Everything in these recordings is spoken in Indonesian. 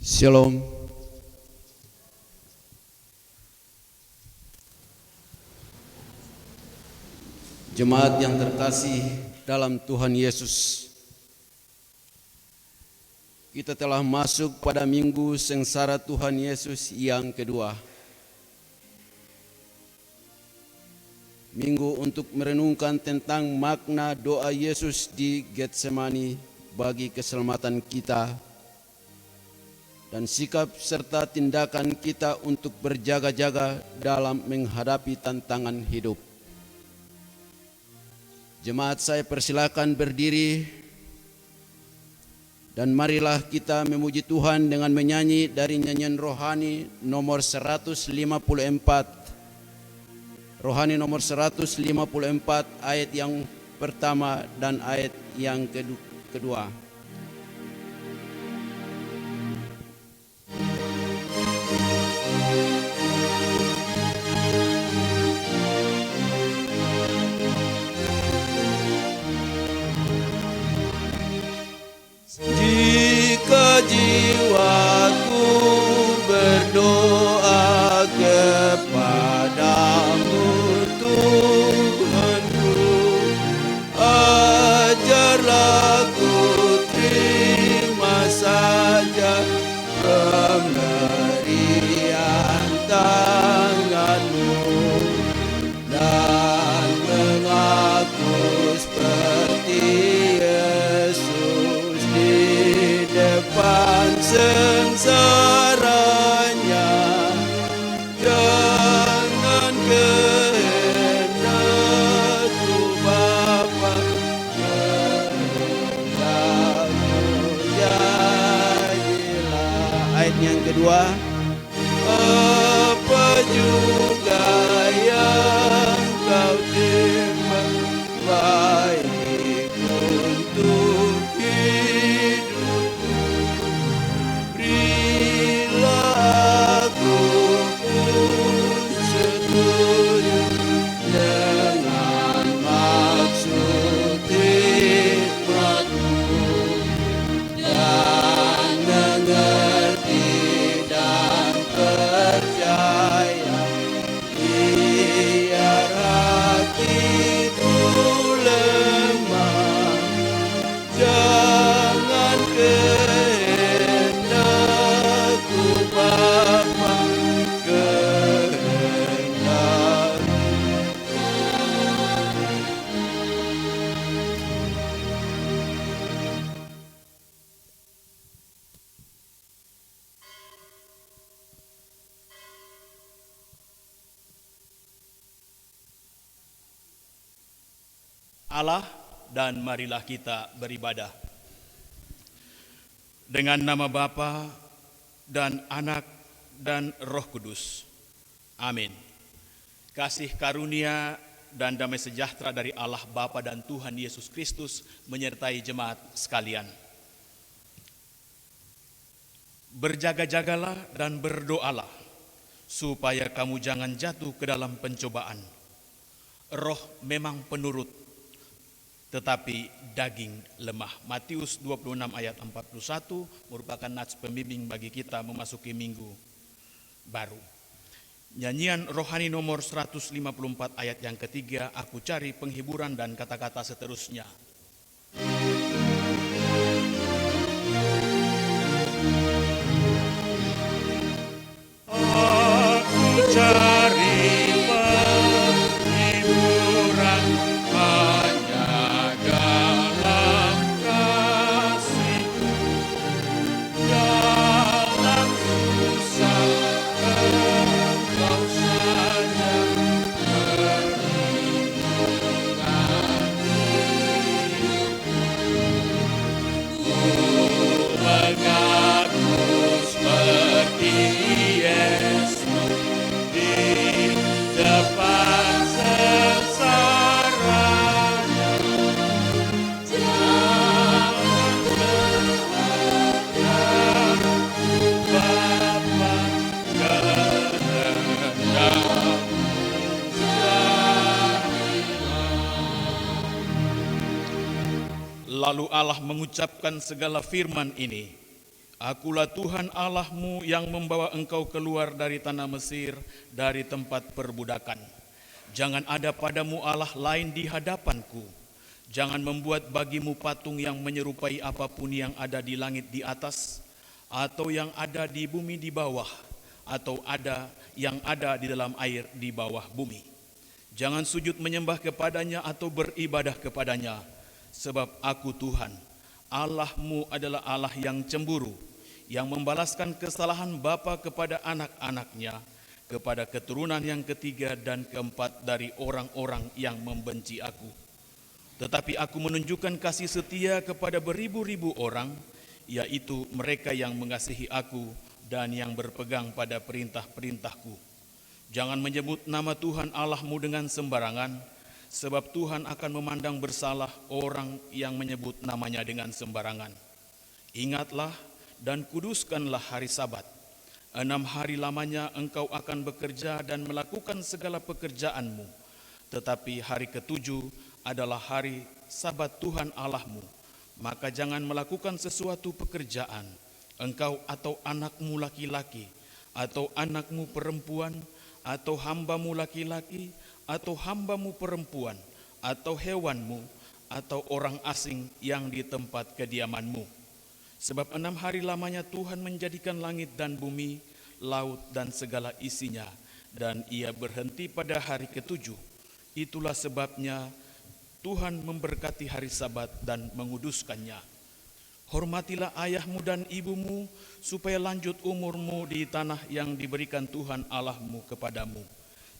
Shalom. Jemaat yang terkasih dalam Tuhan Yesus, kita telah masuk pada minggu sengsara Tuhan Yesus yang kedua. Minggu untuk merenungkan tentang makna doa Yesus di Getsemani bagi keselamatan kita dan sikap serta tindakan kita untuk berjaga-jaga dalam menghadapi tantangan hidup. Jemaat, saya persilakan berdiri dan marilah kita memuji Tuhan dengan menyanyi dari nyanyian rohani nomor 154. Rohani nomor 154 ayat yang pertama dan ayat yang kedua. Jika jiwaku berdoa kepadamu Tuhanku, ajarlah ku terima saja pemberian tanganmu dan mengaku seperti Yesus di depan sengsaranya. Jangan kehendakku Bapa, kehendakmu jadilah. Ayat yang kedua. Apa juga yang kau terima baik untuk hidupku, berilah aku setuju dengan maksud hikmatmu dan mengerti dan percaya, biar hatiku lemah. Jangan kehendakku Bapa, kehendakmu. Allah, dan marilah kita beribadah. Dengan nama Bapa dan Anak dan Roh Kudus. Amin. Kasih karunia dan damai sejahtera dari Allah Bapa dan Tuhan Yesus Kristus menyertai jemaat sekalian. Berjaga-jagalah dan berdoalah supaya kamu jangan jatuh ke dalam pencobaan. Roh memang penurut, tetapi daging lemah. Matius 26 ayat 41 merupakan nats pembimbing bagi kita memasuki minggu baru. Nyanyian rohani nomor 154 ayat yang ketiga, aku cari penghiburan dan kata-kata seterusnya. Aku cari penghiburan hanya dalam kasih-Mu, dalam susah Engkau saja perlindungan hidupku. Mengaku seperti Yesus di depan sengsaranya. Jangan kehendakku Bapa, kehendakmu jadilah. Lalu Allah mengucapkan segala firman ini, Akulah Tuhan Allahmu yang membawa engkau keluar dari tanah Mesir, dari tempat perbudakan. Jangan ada padamu Allah lain di hadapanku. Jangan membuat bagimu patung yang menyerupai apapun yang ada di langit di atas, atau yang ada di bumi di bawah, atau yang ada di dalam air di bawah bumi. Jangan sujud menyembah kepadanya atau beribadah kepadanya, sebab aku Tuhan, Allahmu adalah Allah yang cemburu, yang membalaskan kesalahan bapa kepada anak-anaknya, kepada keturunan yang ketiga dan keempat dari orang-orang yang membenci aku. Tetapi aku menunjukkan kasih setia kepada beribu-ribu orang, yaitu mereka yang mengasihi aku dan yang berpegang pada perintah-perintahku. Jangan menyebut nama Tuhan Allahmu dengan sembarangan, sebab Tuhan akan memandang bersalah orang yang menyebut namanya dengan sembarangan. Ingatlah dan kuduskanlah hari Sabat. 6 hari lamanya engkau akan bekerja dan melakukan segala pekerjaanmu. Tetapi hari ke-7 adalah hari Sabat Tuhan Allahmu. Maka jangan melakukan sesuatu pekerjaan, engkau atau anakmu laki-laki, atau anakmu perempuan, atau hambamu laki-laki, atau hambamu perempuan, atau hewanmu, atau orang asing yang di tempat kediamanmu. Sebab 6 hari lamanya Tuhan menjadikan langit dan bumi, laut dan segala isinya, dan ia berhenti pada hari ke-7. Itulah sebabnya Tuhan memberkati hari Sabat dan menguduskannya. Hormatilah ayahmu dan ibumu, supaya lanjut umurmu di tanah yang diberikan Tuhan Allahmu kepadamu.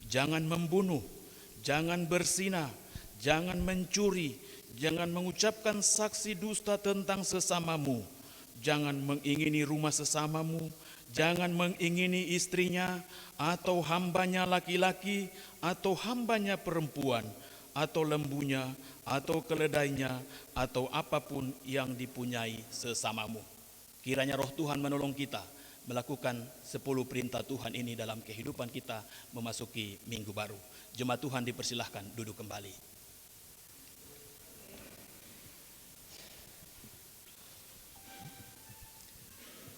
Jangan membunuh, jangan berzina, jangan mencuri, jangan mengucapkan saksi dusta tentang sesamamu, jangan mengingini rumah sesamamu, jangan mengingini istrinya, atau hambanya laki-laki, atau hambanya perempuan, atau lembunya, atau keledainya, atau apapun yang dipunyai sesamamu. Kiranya roh Tuhan menolong kita melakukan 10 perintah Tuhan ini dalam kehidupan kita memasuki minggu baru. Jemaat Tuhan dipersilahkan duduk kembali.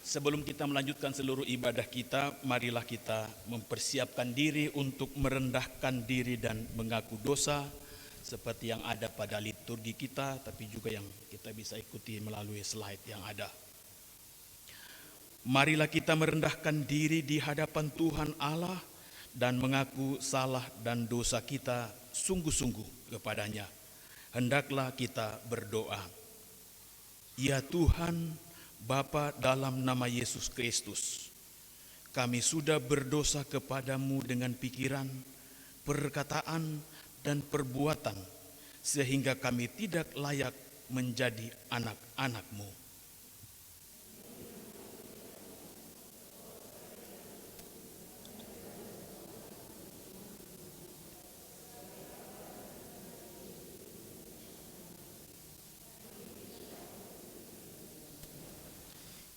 Sebelum kita melanjutkan seluruh ibadah kita, marilah kita mempersiapkan diri untuk merendahkan diri dan mengaku dosa, seperti yang ada pada liturgi kita, tapi juga yang kita bisa ikuti melalui slide yang ada. Marilah kita merendahkan diri di hadapan Tuhan Allah dan mengaku salah dan dosa kita sungguh-sungguh kepadanya. Hendaklah kita berdoa. Ya Tuhan, Bapa, dalam nama Yesus Kristus, kami sudah berdosa kepadamu dengan pikiran, perkataan, dan perbuatan, sehingga kami tidak layak menjadi anak-anak-Mu.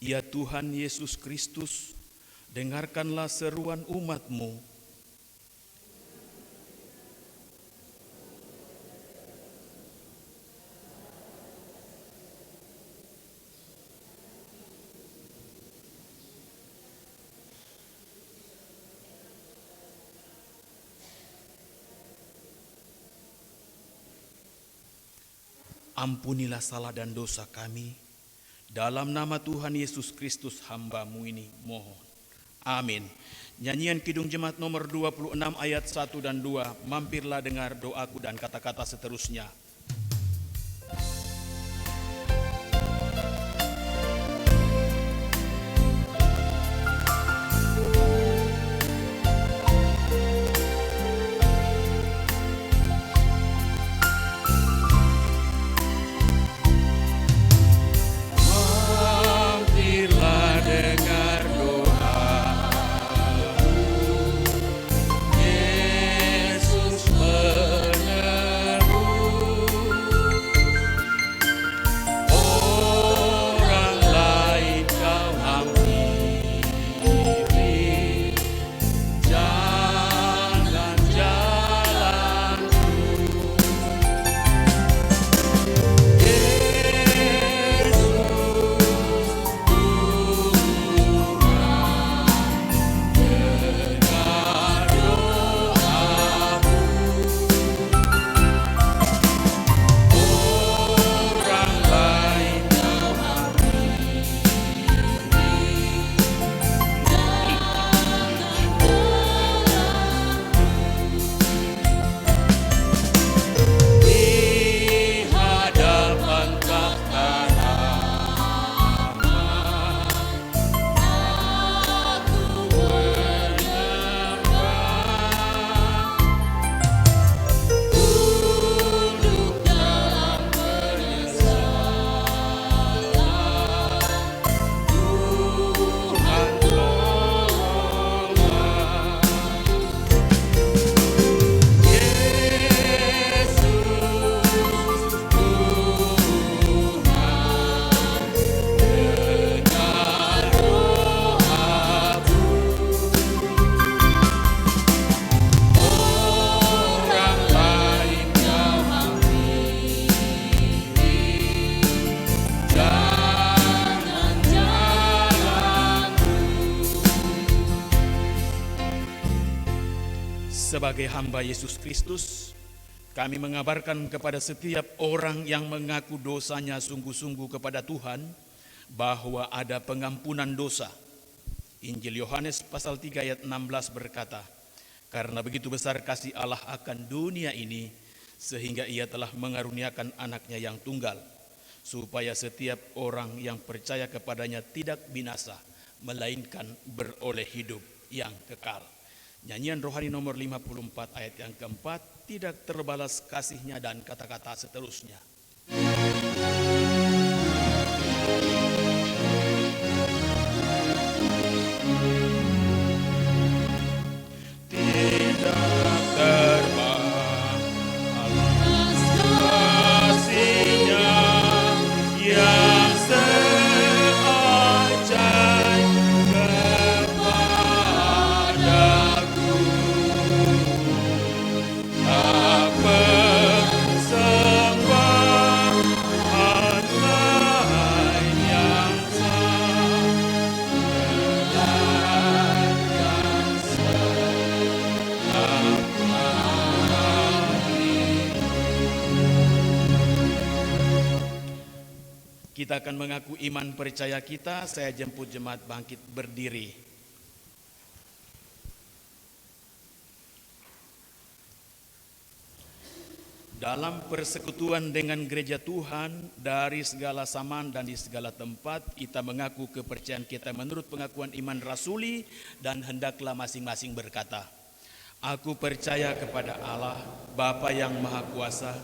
Ya Tuhan Yesus Kristus, dengarkanlah seruan umat-Mu. Ampunilah salah dan dosa kami. Dalam nama Tuhan Yesus Kristus hamba-Mu ini mohon. Amin. Nyanyian Kidung Jemaat nomor 26 ayat 1 dan 2. Mampirlah dengar doaku dan kata-kata seterusnya. Yesus penerus sebagai hamba Yesus Kristus, kami mengabarkan kepada setiap orang yang mengaku dosanya sungguh-sungguh kepada Tuhan bahwa ada pengampunan dosa. Injil Yohanes pasal 3 ayat 16 berkata, "Karena begitu besar kasih Allah akan dunia ini, sehingga ia telah mengaruniakan anaknya yang tunggal, supaya setiap orang yang percaya kepadanya tidak binasa, melainkan beroleh hidup yang kekal." Nyanyian rohani nomor 54 ayat yang keempat, tidak terbalas kasihnya dan kata-kata seterusnya. Tidak terbalas kasihnya yang seajaib kepadaku, tak persembahan lain yang Kita akan mengaku iman percaya kita. Saya jemput jemaat bangkit berdiri. Dalam persekutuan dengan gereja Tuhan dari segala zaman dan di segala tempat, kita mengaku kepercayaan kita menurut pengakuan iman rasuli, dan hendaklah masing-masing berkata, "Aku percaya kepada Allah, Bapa yang Maha Kuasa,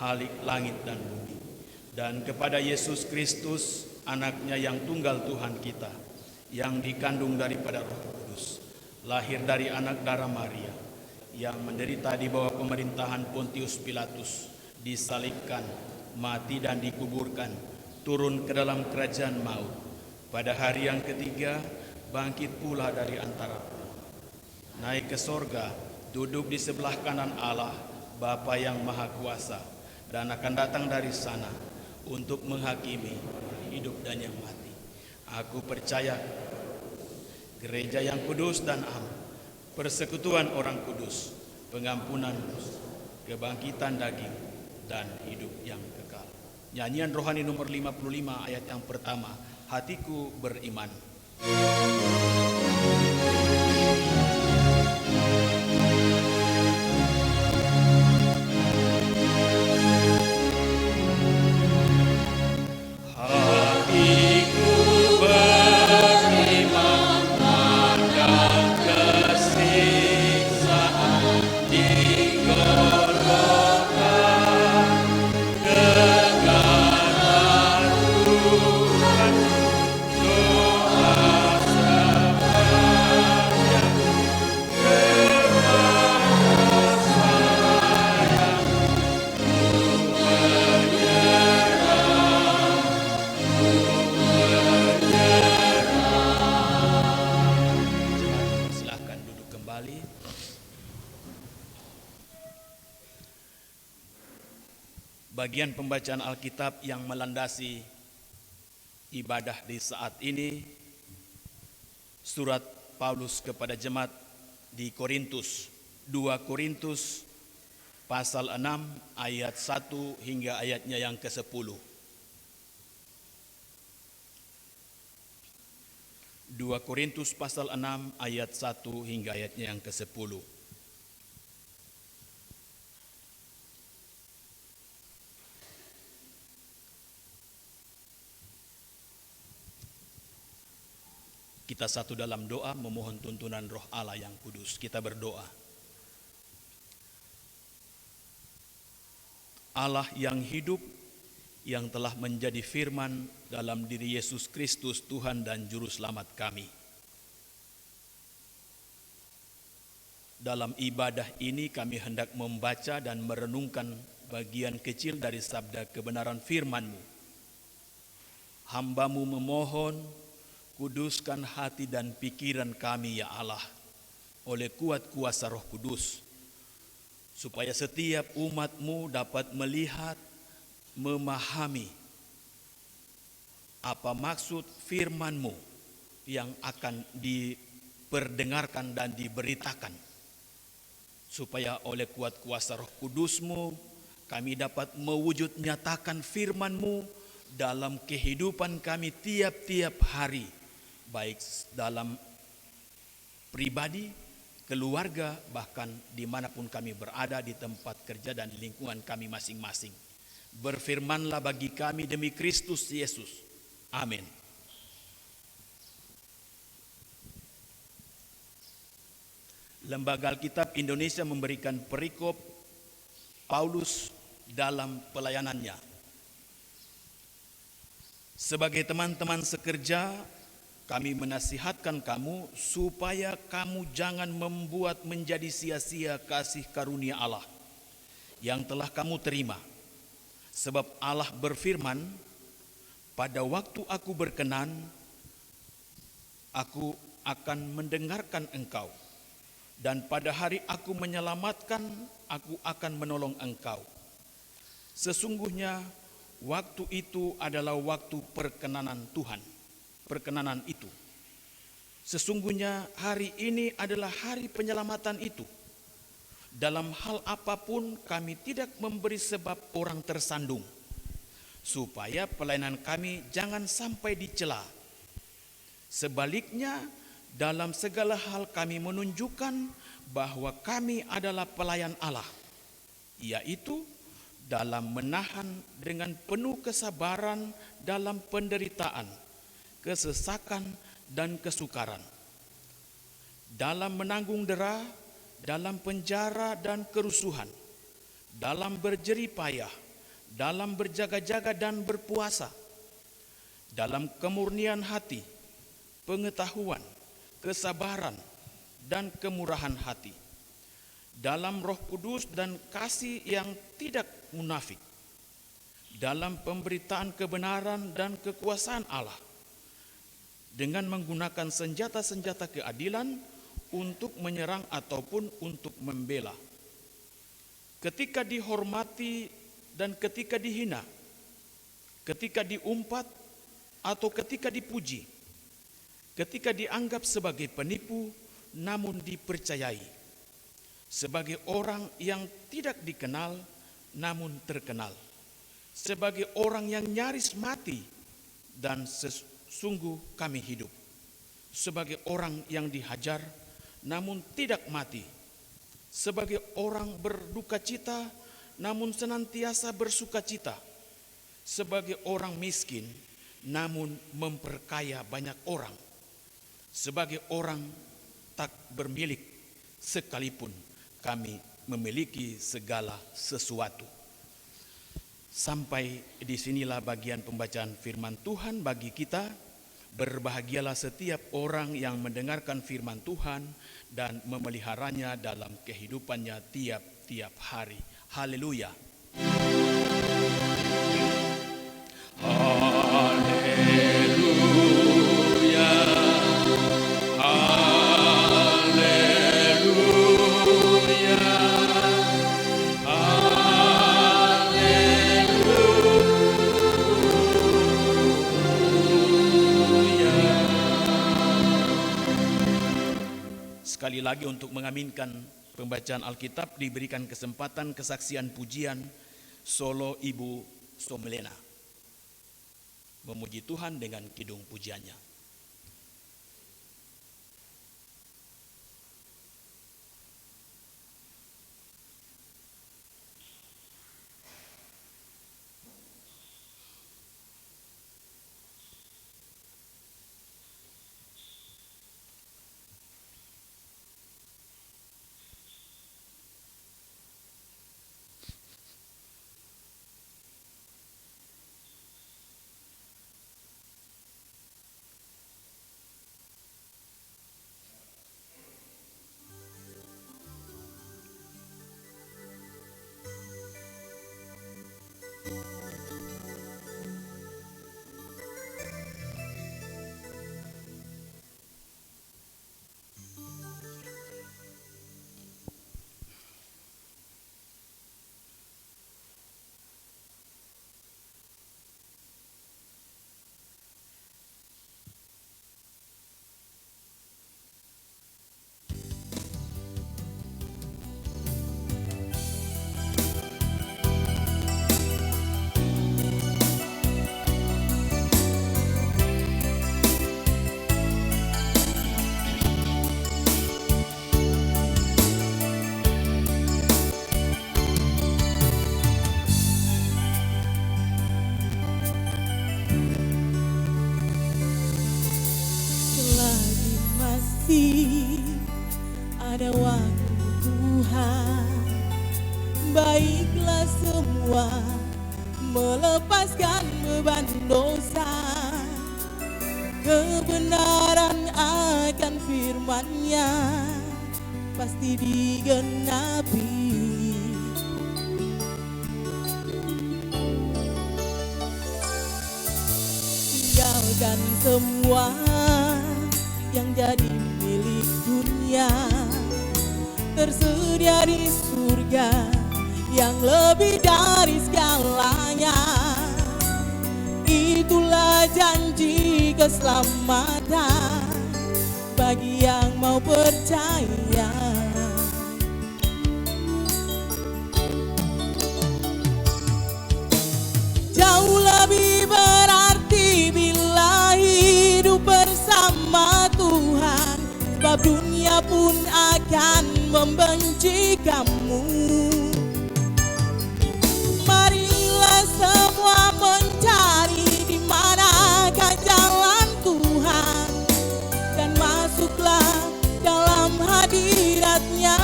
Khalik langit dan bumi, dan kepada Yesus Kristus, anaknya yang tunggal Tuhan kita, yang dikandung daripada Roh Kudus, lahir dari anak darah Maria, yang menderita di bawah pemerintahan Pontius Pilatus, disalibkan, mati dan dikuburkan, turun ke dalam kerajaan maut. Pada hari yang ketiga, bangkit pula dari antara orang, naik ke sorga, duduk di sebelah kanan Allah, Bapa yang Maha Kuasa, dan akan datang dari sana untuk menghakimi hidup dan yang mati. Aku percaya gereja yang kudus dan am, persekutuan orang kudus, pengampunan dosa, kebangkitan daging, dan hidup yang kekal." Nyanyian rohani nomor 55 ayat yang pertama, "Hatiku beriman." Bagian pembacaan Alkitab yang melandasi ibadah di saat ini, surat Paulus kepada jemaat di Korintus, 2 Korintus pasal 6 ayat 1 hingga ayatnya yang ke-10. 2 Korintus pasal 6 ayat 1 hingga ayatnya yang ke-10. Kita satu dalam doa memohon tuntunan Roh Allah yang kudus. Kita berdoa. Allah yang hidup, yang telah menjadi firman dalam diri Yesus Kristus, Tuhan dan Juru Selamat kami. Dalam ibadah ini kami hendak membaca dan merenungkan bagian kecil dari sabda kebenaran firman-Mu. Hamba-Mu memohon, kuduskan hati dan pikiran kami ya Allah, oleh kuat kuasa Roh Kudus, supaya setiap umat-Mu dapat melihat, memahami apa maksud firman-Mu yang akan diperdengarkan dan diberitakan. supaya oleh kuat kuasa Roh Kudus-Mu kami dapat mewujud nyatakan firman-Mu dalam kehidupan kami tiap-tiap hari, baik dalam pribadi, keluarga, bahkan dimanapun kami berada di tempat kerja dan di lingkungan kami masing-masing. Berfirmanlah bagi kami demi Kristus Yesus. Amin. Lembaga Alkitab Indonesia memberikan perikop Paulus dalam pelayanannya. Sebagai teman-teman sekerja, kami menasihatkan kamu supaya kamu jangan membuat menjadi sia-sia kasih karunia Allah yang telah kamu terima. Sebab Allah berfirman, pada waktu aku berkenan, aku akan mendengarkan engkau. Dan pada hari aku menyelamatkan, aku akan menolong engkau. Sesungguhnya waktu itu adalah waktu perkenanan Tuhan. Perkenanan itu. Sesungguhnya hari ini adalah hari penyelamatan itu. Dalam hal apapun kami tidak memberi sebab orang tersandung, supaya pelayanan kami jangan sampai dicela. Sebaliknya, dalam segala hal kami menunjukkan bahwa kami adalah pelayan Allah, yaitu dalam menahan dengan penuh kesabaran dalam penderitaan, kesesakan dan kesukaran, dalam menanggung dera, dalam penjara dan kerusuhan, dalam berjerih payah, dalam berjaga-jaga dan berpuasa, dalam kemurnian hati, pengetahuan, kesabaran, dan kemurahan hati, dalam Roh Kudus dan kasih yang tidak munafik, dalam pemberitaan kebenaran dan kekuasaan Allah, dengan menggunakan senjata-senjata keadilan untuk menyerang ataupun untuk membela, ketika dihormati dan ketika dihina, ketika diumpat atau ketika dipuji, ketika dianggap sebagai penipu namun dipercayai, sebagai orang yang tidak dikenal namun terkenal, sebagai orang yang nyaris mati dan sesungguh kami hidup, sebagai orang yang dihajar namun tidak mati, sebagai orang berduka cita namun senantiasa bersuka cita, sebagai orang miskin namun memperkaya banyak orang, sebagai orang tak bermilik sekalipun kami memiliki segala sesuatu. Sampai disinilah bagian pembacaan firman Tuhan bagi kita. Berbahagialah setiap orang yang mendengarkan firman Tuhan dan memeliharanya dalam kehidupannya tiap-tiap hari. Haleluya. Haleluya. Sekali lagi untuk mengaminkan pembacaan Alkitab diberikan kesempatan kesaksian pujian solo Ibu Somelena. Memuji Tuhan dengan kidung pujiannya. ada waktu Tuhan. Baiklah semua, melepaskan beban dosa. Kebenaran akan firman-Nya pasti digenapi. Tinggalkan semua yang jadi milik dunia. Tersedia di surga yang lebih dari segalanya. Itulah janji keselamatan bagi yang mau percaya. Jauh lebih berarti bila hidup bersama Tuhan, sebab dunia pun akan membenci kamu. Marilah semua mencari di manakah jalan Tuhan, dan masuklah dalam hadirat-Nya.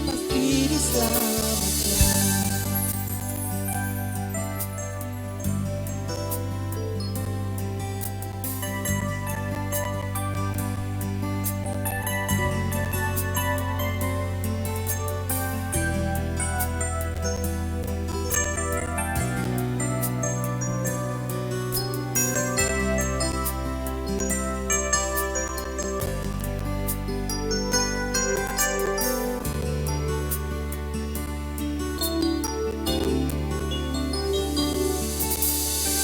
Pasti diselamatkan.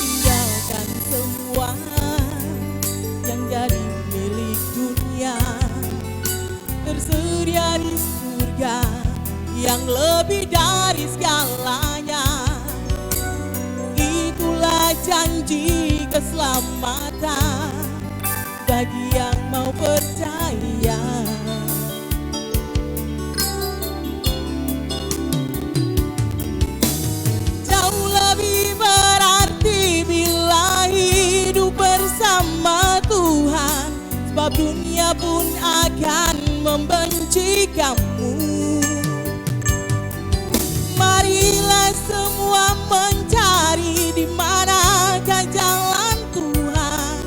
Tinggalkan semua yang jadi milik dunia. Tersedia di surga yang lebih dari segalanya. Itulah janji keselamatan bagi yang mau percaya. Jauh lebih berarti bila hidup bersama Tuhan, sebab dunia pun akan membenci kamu. Marilah semua mencari di manakah jalan Tuhan,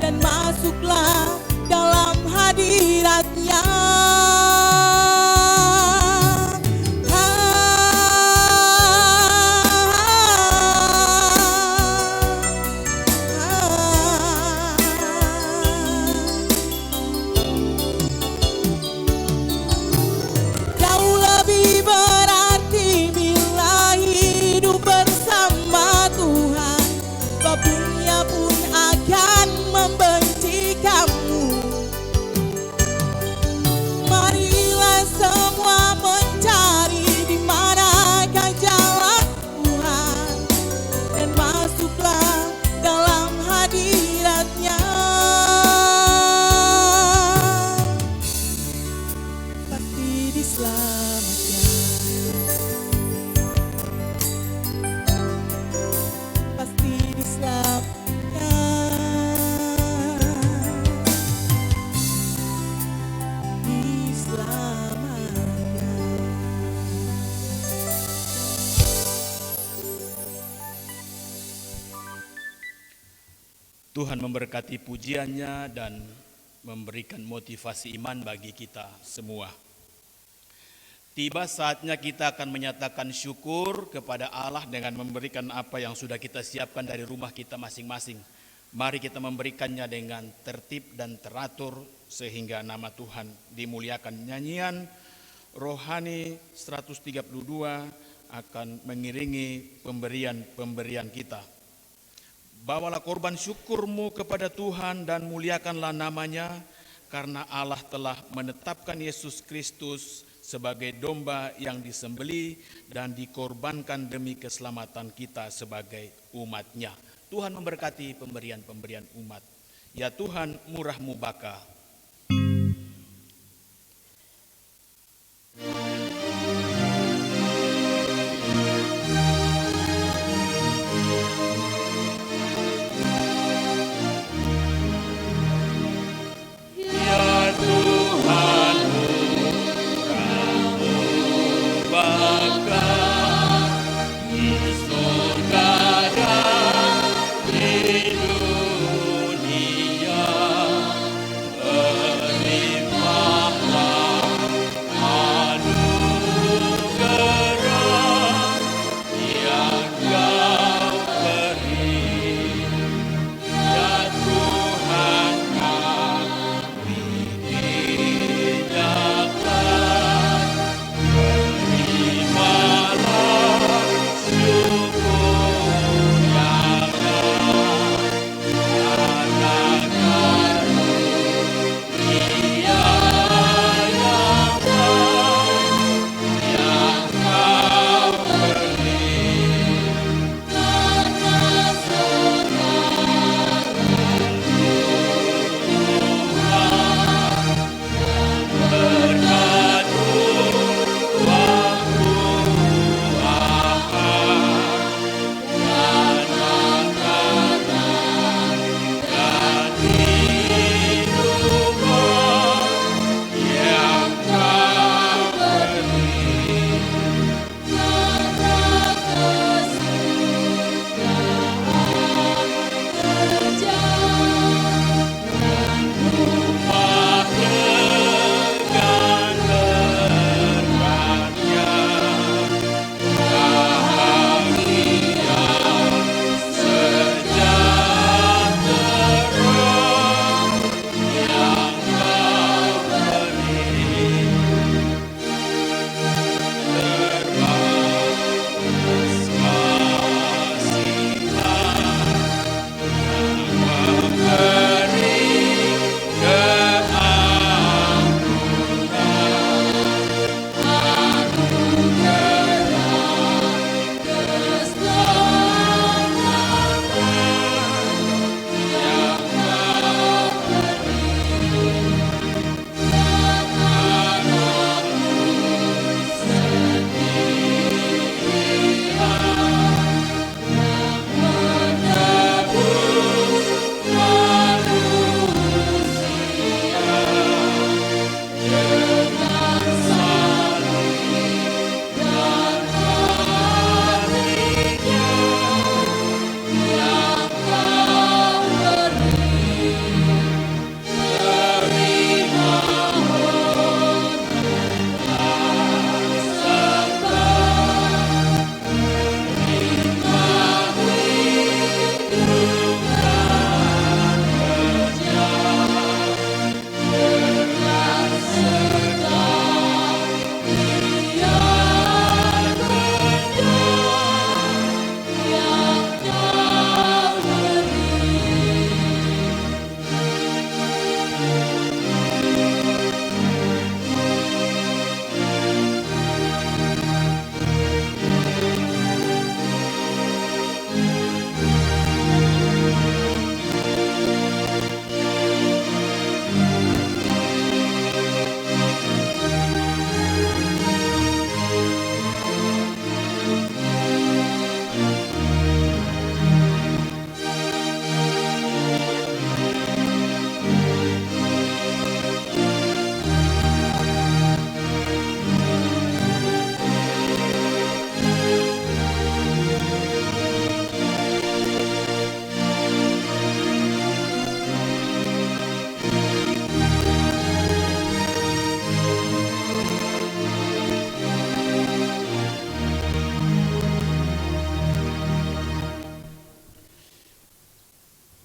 dan masuklah dalam hadirat-Nya. Jauh lebih berarti bila hidup bersama Tuhan, sebab dunia pun akan membenci kamu. Marilah semua mencari di manakah jalan Tuhan, dan masuklah dalam hadirat-Nya. Pasti diselamatkan. Pasti diselamatkan. Tuhan memberkati pujiannya dan memberikan motivasi iman bagi kita semua. Tiba saatnya kita akan menyatakan syukur kepada Allah dengan memberikan apa yang sudah kita siapkan dari rumah kita masing-masing. Mari kita memberikannya dengan tertib dan teratur sehingga nama Tuhan dimuliakan. Nyanyian rohani 132 akan mengiringi pemberian-pemberian kita. Bawalah korban syukurmu kepada Tuhan dan muliakanlah namanya, karena Allah telah menetapkan Yesus Kristus sebagai domba yang disembelih dan dikorbankan demi keselamatan kita sebagai umat-Nya. Tuhan memberkati pemberian-pemberian umat. Ya Tuhan, murah-Mu baka.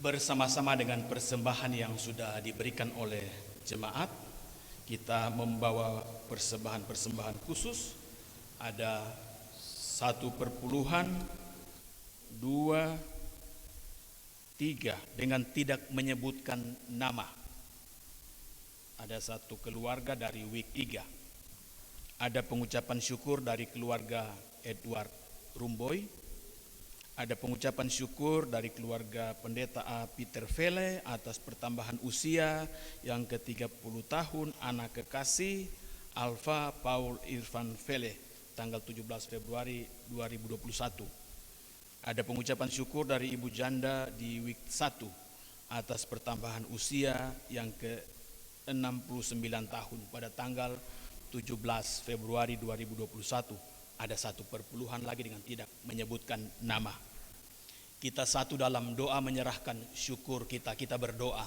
Bersama-sama dengan persembahan yang sudah diberikan oleh jemaat, kita membawa persembahan-persembahan khusus. Ada 1,2,3 dengan tidak menyebutkan nama. Ada satu keluarga dari week 3. Ada pengucapan syukur dari keluarga Edward Rumboy. Ada pengucapan syukur dari keluarga Pendeta A. Peter Vele atas pertambahan usia yang ke-30 tahun anak kekasih Alfa Paul Irfan Vele tanggal 17 Februari 2021. Ada pengucapan syukur dari Ibu Janda di week 1 atas pertambahan usia yang ke-69 tahun pada tanggal 17 Februari 2021. Ada 1 perpuluhan lagi dengan tidak menyebutkan nama. Kita satu dalam doa menyerahkan syukur kita berdoa.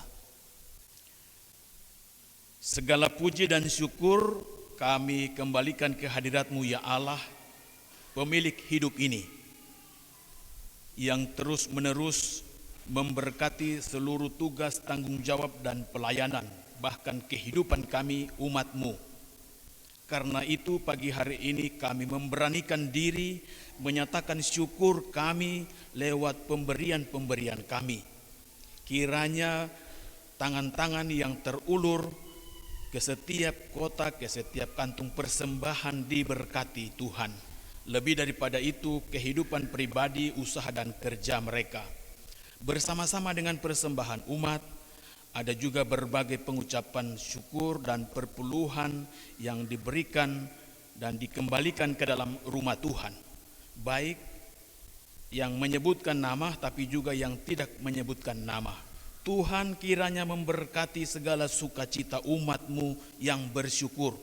Segala puji dan syukur kami kembalikan ke hadirat-Mu ya Allah, pemilik hidup ini, yang terus menerus memberkati seluruh tugas, tanggung jawab dan pelayanan, bahkan kehidupan kami umat-Mu. Karena itu pagi hari ini kami memberanikan diri menyatakan syukur kami lewat pemberian-pemberian kami. Kiranya tangan-tangan yang terulur ke setiap kota, ke setiap kantung persembahan diberkati Tuhan. Lebih daripada itu, kehidupan pribadi, usaha dan kerja mereka. Bersama-sama dengan persembahan umat, ada juga berbagai pengucapan syukur dan perpuluhan yang diberikan dan dikembalikan ke dalam rumah Tuhan. Baik yang menyebutkan nama tapi juga yang tidak menyebutkan nama. Tuhan kiranya memberkati segala sukacita umat-Mu yang bersyukur.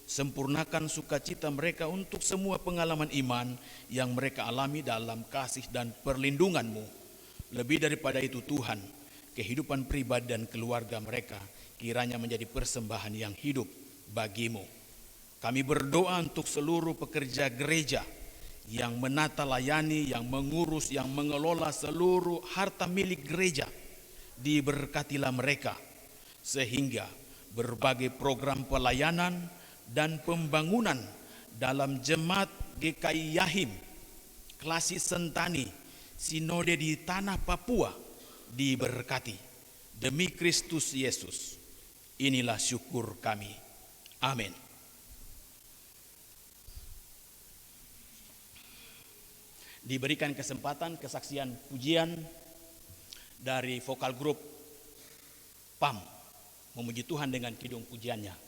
Sempurnakan sukacita mereka untuk semua pengalaman iman yang mereka alami dalam kasih dan perlindungan-Mu. Lebih daripada itu Tuhan, kehidupan pribadi dan keluarga mereka kiranya menjadi persembahan yang hidup bagi-Mu. Kami berdoa untuk seluruh pekerja gereja yang menata, layani, yang mengurus, yang mengelola seluruh harta milik gereja. Diberkatilah mereka sehingga berbagai program pelayanan dan pembangunan dalam Jemaat GKI Yahim, Klasi Sentani, Sinode di Tanah Papua diberkati. Demi Kristus Yesus, inilah syukur kami. Amin. Diberikan kesempatan kesaksian pujian dari vokal grup PAM, memuji Tuhan dengan kidung pujiannya.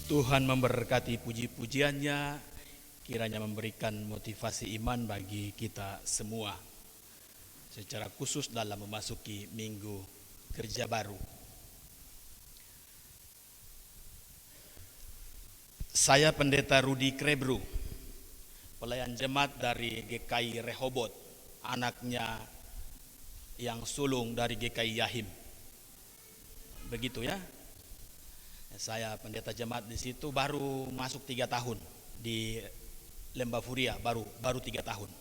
Tuhan memberkati puji-pujiannya, kiranya memberikan motivasi iman bagi kita semua, secara khusus dalam memasuki minggu kerja baru. Saya Pendeta Rudi Krebru, pelayan jemaat dari GKI Rehoboth, anaknya yang sulung dari GKI Yahim. Begitu ya. Saya pendeta jemaat di situ baru masuk 3 tahun di Lembah Furia, baru 3 tahun.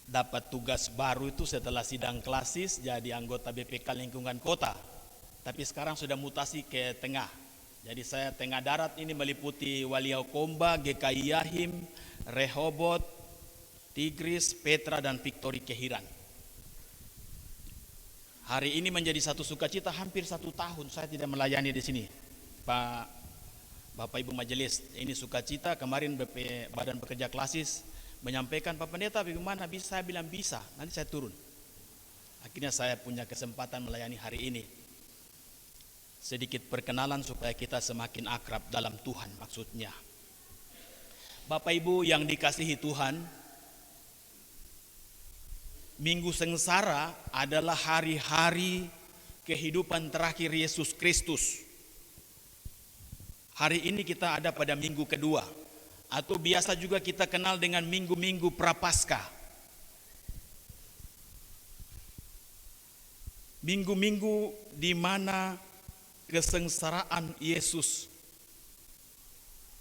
Dapat tugas baru itu setelah sidang klasis jadi anggota BPK lingkungan kota. Tapi sekarang sudah mutasi ke tengah. Jadi saya tengah darat ini meliputi Waliau Komba, GKI Yahim, Rehoboth, Tigris, Petra dan Victory Kehiran. Hari ini menjadi satu sukacita, hampir 1 tahun saya tidak melayani di sini, Bapak Ibu Majelis. Ini sukacita. Kemarin Badan Pekerja Klasis menyampaikan, Pak Pendeta bagaimana bisa? Saya bilang bisa, nanti saya turun. Akhirnya saya punya kesempatan melayani hari ini. Sedikit perkenalan supaya kita semakin akrab dalam Tuhan maksudnya. Bapak Ibu yang dikasihi Tuhan, Minggu Sengsara adalah hari-hari kehidupan terakhir Yesus Kristus. Hari ini kita ada pada minggu kedua, atau biasa juga kita kenal dengan minggu-minggu Prapaskah. Minggu-minggu di mana kesengsaraan Yesus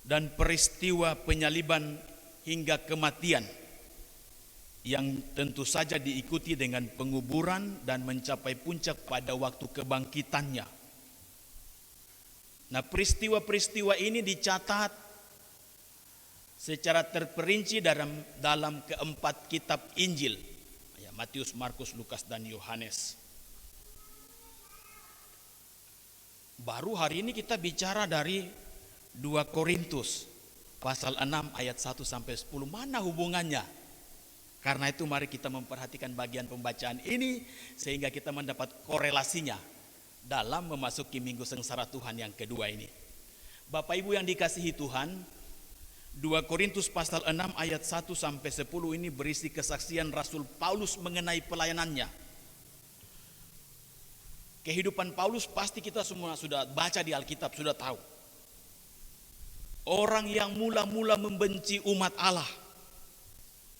dan peristiwa penyaliban hingga kematian, yang tentu saja diikuti dengan penguburan dan mencapai puncak pada waktu kebangkitannya. Nah, peristiwa-peristiwa ini dicatat secara terperinci dalam keempat kitab Injil, ya, Matius, Markus, Lukas, dan Yohanes. Baru hari ini kita bicara dari 2 Korintus pasal 6 ayat 1 sampai 10. Mana hubungannya? Karena itu mari kita memperhatikan bagian pembacaan ini sehingga kita mendapat korelasinya dalam memasuki minggu sengsara Tuhan yang kedua ini. Bapak Ibu yang dikasihi Tuhan, 2 Korintus pasal 6 ayat 1 sampai 10 ini berisi kesaksian Rasul Paulus mengenai pelayanannya. Kehidupan Paulus pasti kita semua sudah baca di Alkitab, sudah tahu. Orang yang mula-mula membenci umat Allah,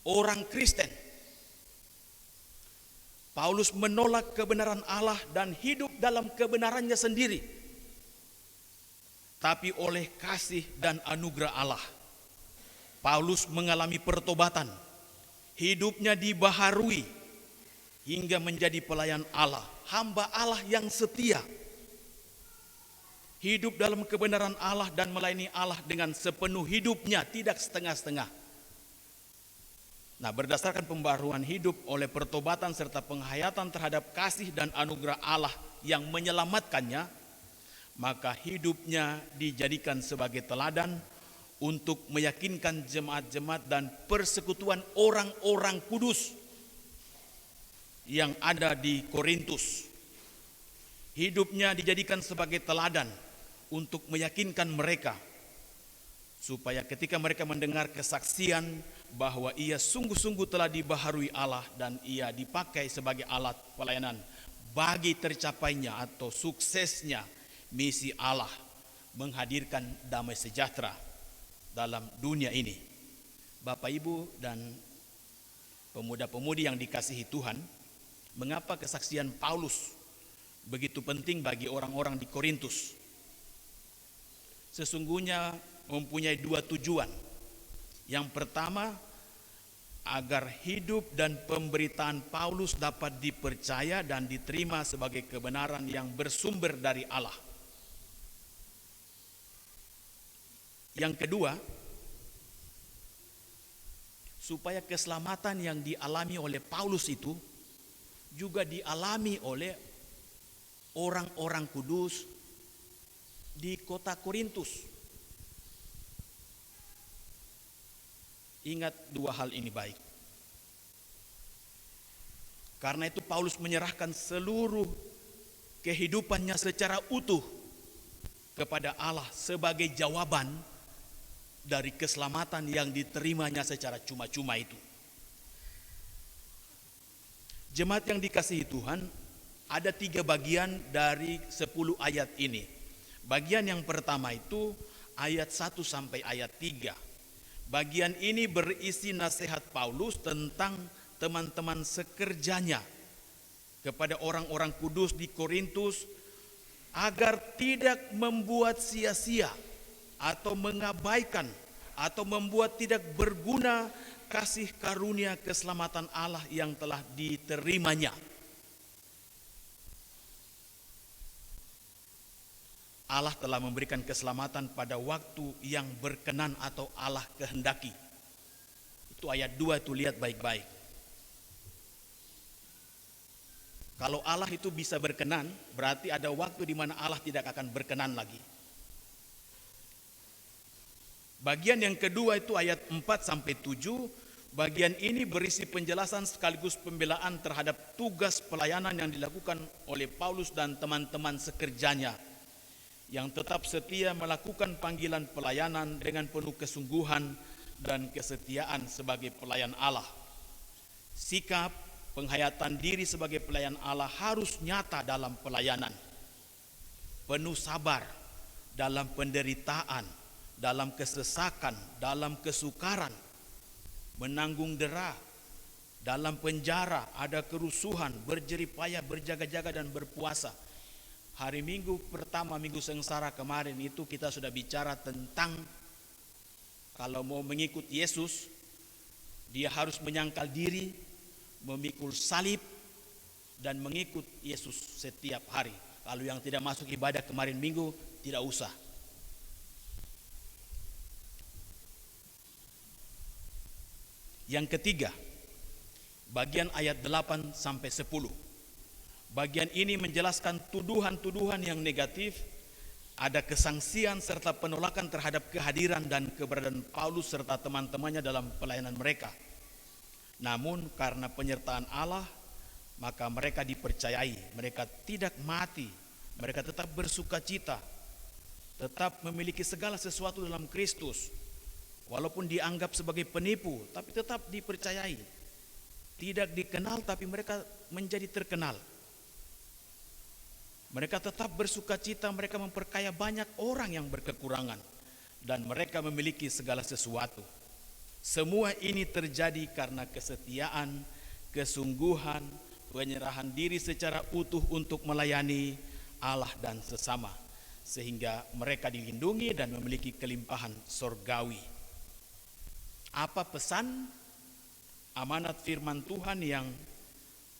orang Kristen. Paulus menolak kebenaran Allah dan hidup dalam kebenarannya sendiri. Tapi oleh kasih dan anugerah Allah, Paulus mengalami pertobatan. Hidupnya dibaharui hingga menjadi pelayan Allah, hamba Allah yang setia. Hidup dalam kebenaran Allah dan melayani Allah dengan sepenuh hidupnya, tidak setengah-setengah. Nah, berdasarkan pembaruan hidup oleh pertobatan serta penghayatan terhadap kasih dan anugerah Allah yang menyelamatkannya, maka hidupnya dijadikan sebagai teladan untuk meyakinkan jemaat-jemaat dan persekutuan orang-orang kudus yang ada di Korintus. Hidupnya dijadikan sebagai teladan untuk meyakinkan mereka, supaya ketika mereka mendengar kesaksian bahwa ia sungguh-sungguh telah dibaharui Allah dan ia dipakai sebagai alat pelayanan bagi tercapainya atau suksesnya misi Allah menghadirkan damai sejahtera dalam dunia ini. Bapak Ibu dan pemuda-pemudi yang dikasihi Tuhan, mengapa kesaksian Paulus begitu penting bagi orang-orang di Korintus? Sesungguhnya mempunyai 2 tujuan. Yang pertama, agar hidup dan pemberitaan Paulus dapat dipercaya dan diterima sebagai kebenaran yang bersumber dari Allah. Yang kedua, supaya keselamatan yang dialami oleh Paulus itu juga dialami oleh orang-orang kudus di kota Korintus. Ingat 2 hal ini baik. Karena itu Paulus menyerahkan seluruh kehidupannya secara utuh kepada Allah sebagai jawaban dari keselamatan yang diterimanya secara cuma-cuma itu. Jemaat yang dikasihi Tuhan, ada 3 bagian dari 10 ayat ini. Bagian yang pertama itu ayat 1 sampai ayat 3. Bagian ini berisi nasihat Paulus tentang teman-teman sekerjanya kepada orang-orang kudus di Korintus agar tidak membuat sia-sia atau mengabaikan atau membuat tidak berguna kasih karunia keselamatan Allah yang telah diterimanya. Allah telah memberikan keselamatan pada waktu yang berkenan atau Allah kehendaki. Itu ayat 2 itu, lihat baik-baik. Kalau Allah itu bisa berkenan, berarti ada waktu di mana Allah tidak akan berkenan lagi. Bagian yang kedua itu ayat 4 sampai 7. Bagian ini berisi penjelasan sekaligus pembelaan terhadap tugas pelayanan yang dilakukan oleh Paulus dan teman-teman sekerjanya, yang tetap setia melakukan panggilan pelayanan dengan penuh kesungguhan dan kesetiaan sebagai pelayan Allah. Sikap penghayatan diri sebagai pelayan Allah harus nyata dalam pelayanan. Penuh sabar dalam penderitaan, dalam kesesakan, dalam kesukaran, menanggung dera, dalam penjara, ada kerusuhan, berjeripayah, berjaga-jaga dan berpuasa. Hari Minggu pertama, Minggu Sengsara kemarin itu kita sudah bicara tentang kalau mau mengikut Yesus, dia harus menyangkal diri, memikul salib, dan mengikut Yesus setiap hari. Kalau yang tidak masuk ibadah kemarin Minggu, tidak usah. Yang ketiga, bagian ayat 8 sampai 10. Bagian ini menjelaskan tuduhan-tuduhan yang negatif, ada kesangsian serta penolakan terhadap kehadiran dan keberadaan Paulus serta teman-temannya dalam pelayanan mereka. Namun karena penyertaan Allah, maka mereka dipercayai, mereka tidak mati, mereka tetap bersukacita, tetap memiliki segala sesuatu dalam Kristus. Walaupun dianggap sebagai penipu, tapi tetap dipercayai. Tidak dikenal, tapi mereka menjadi terkenal. Mereka tetap bersukacita, mereka memperkaya banyak orang yang berkekurangan, dan mereka memiliki segala sesuatu. Semua ini terjadi karena kesetiaan, kesungguhan, penyerahan diri secara utuh untuk melayani Allah dan sesama, sehingga mereka dilindungi dan memiliki kelimpahan sorgawi. Apa pesan amanat firman Tuhan yang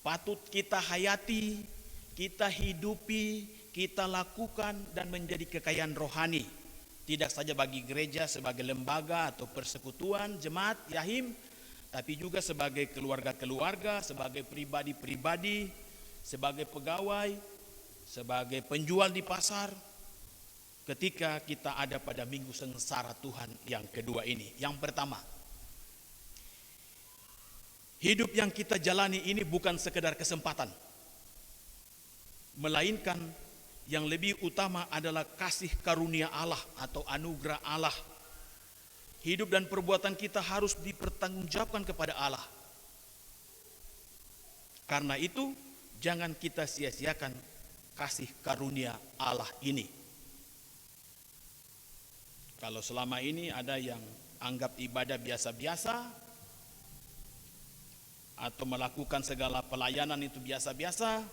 patut kita hayati, kita hidupi, kita lakukan dan menjadi kekayaan rohani, tidak saja bagi gereja sebagai lembaga atau persekutuan, jemaat, yahim, tapi juga sebagai keluarga-keluarga, sebagai pribadi-pribadi, sebagai pegawai, sebagai penjual di pasar, ketika kita ada pada Minggu Sengsara Tuhan yang kedua ini. Yang pertama, hidup yang kita jalani ini bukan sekedar kesempatan, melainkan yang lebih utama adalah kasih karunia Allah atau anugerah Allah. Hidup dan perbuatan kita harus dipertanggungjawabkan kepada Allah. Karena itu, jangan kita sia-siakan kasih karunia Allah ini. Kalau selama ini ada yang anggap ibadah biasa-biasa, atau melakukan segala pelayanan itu biasa-biasa,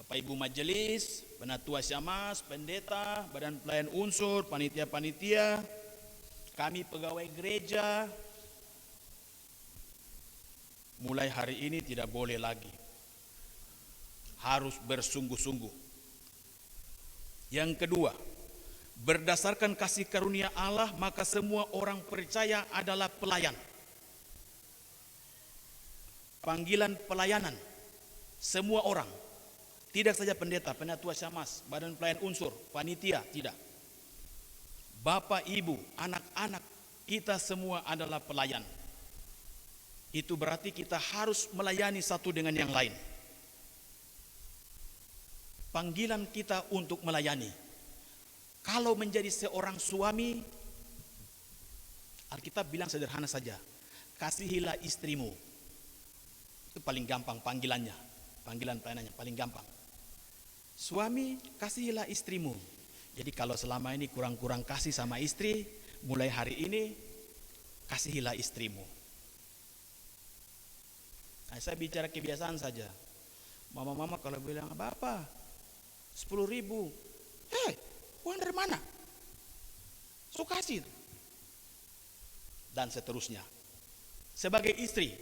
Bapak Ibu majelis, penatua syamas, pendeta, badan pelayan unsur, panitia-panitia, kami pegawai gereja, mulai hari ini tidak boleh lagi. Harus bersungguh-sungguh. Yang kedua, berdasarkan kasih karunia Allah, maka semua orang percaya adalah pelayan. Panggilan pelayanan, semua orang, tidak saja pendeta, penatua syamas, badan pelayan unsur, panitia, tidak. Bapak, ibu, anak-anak, kita semua adalah pelayan. Itu berarti kita harus melayani satu dengan yang lain. panggilan kita untuk melayani. Kalau menjadi seorang suami, Alkitab bilang sederhana saja, kasihilah istrimu. Itu paling gampang panggilannya, panggilan pelayanannya paling gampang. Suami, kasihilah istrimu. Jadi kalau selama ini kurang-kurang kasih sama istri, mulai hari ini kasihilah istrimu. Nah, saya bicara kebiasaan saja. Mama-mama kalau bilang, Bapak 10.000, uang dari mana? So kasih. Dan seterusnya. Sebagai istri,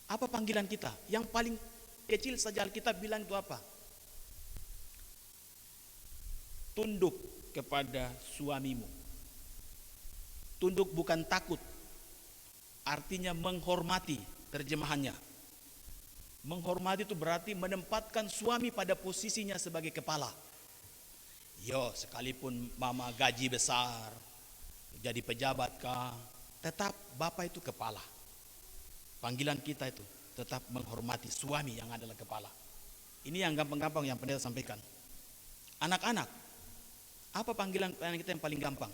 apa panggilan kita? Yang paling kecil saja Alkitab bilang itu apa? Tunduk kepada suamimu. Tunduk bukan takut. Artinya menghormati, terjemahannya. Menghormati itu berarti menempatkan suami pada posisinya sebagai kepala. Yo, sekalipun mama gaji besar, jadi pejabat kah, tetap bapak itu kepala. Panggilan kita itu tetap menghormati suami yang adalah kepala. Ini yang gampang-gampang yang pendeta sampaikan. Anak-anak, apa panggilan kita yang paling gampang?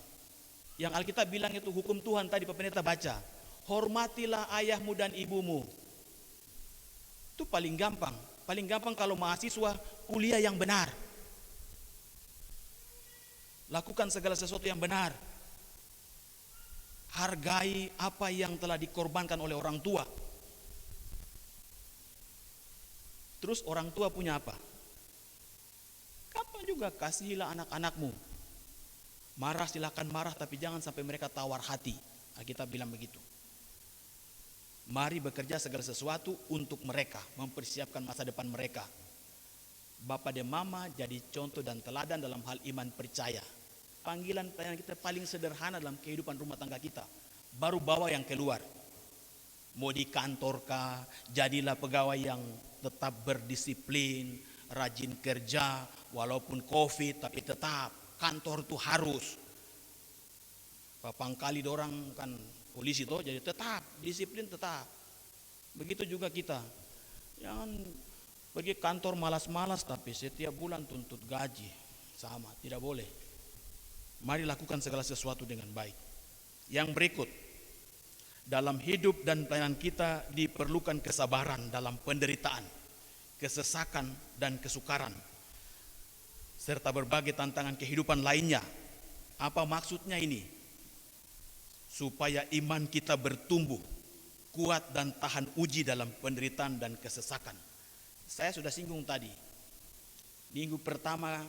Yang Alkitab bilang itu hukum Tuhan tadi Pak Pendeta baca. Hormatilah ayahmu dan ibumu. Itu paling gampang. Paling gampang kalau mahasiswa kuliah yang benar. Lakukan segala sesuatu yang benar. Hargai apa yang telah dikorbankan oleh orang tua. Terus orang tua punya apa? Kapan juga kasihilah anak-anakmu. Marah silakan marah, tapi jangan sampai mereka tawar hati. Kita bilang begitu. Mari bekerja segala sesuatu untuk mereka, mempersiapkan masa depan mereka. Bapak dan mama jadi contoh dan teladan dalam hal iman percaya. Panggilan pelayanan kita paling sederhana dalam kehidupan rumah tangga kita. Baru bawa yang keluar. Mau di kantor kah, jadilah pegawai yang tetap berdisiplin, rajin kerja, walaupun COVID, tapi tetap kantor itu harus. Pangkali dorang kan polisi toh, jadi tetap disiplin tetap. Begitu juga kita. Jangan pergi kantor malas-malas tapi setiap bulan tuntut gaji. Sama, tidak boleh. Mari lakukan segala sesuatu dengan baik. Yang berikut, dalam hidup dan pelayanan kita diperlukan kesabaran dalam penderitaan, kesesakan dan kesukaran, serta berbagai tantangan kehidupan lainnya. Apa maksudnya ini? Supaya iman kita bertumbuh, kuat dan tahan uji dalam penderitaan dan kesesakan. Saya sudah singgung tadi. Minggu pertama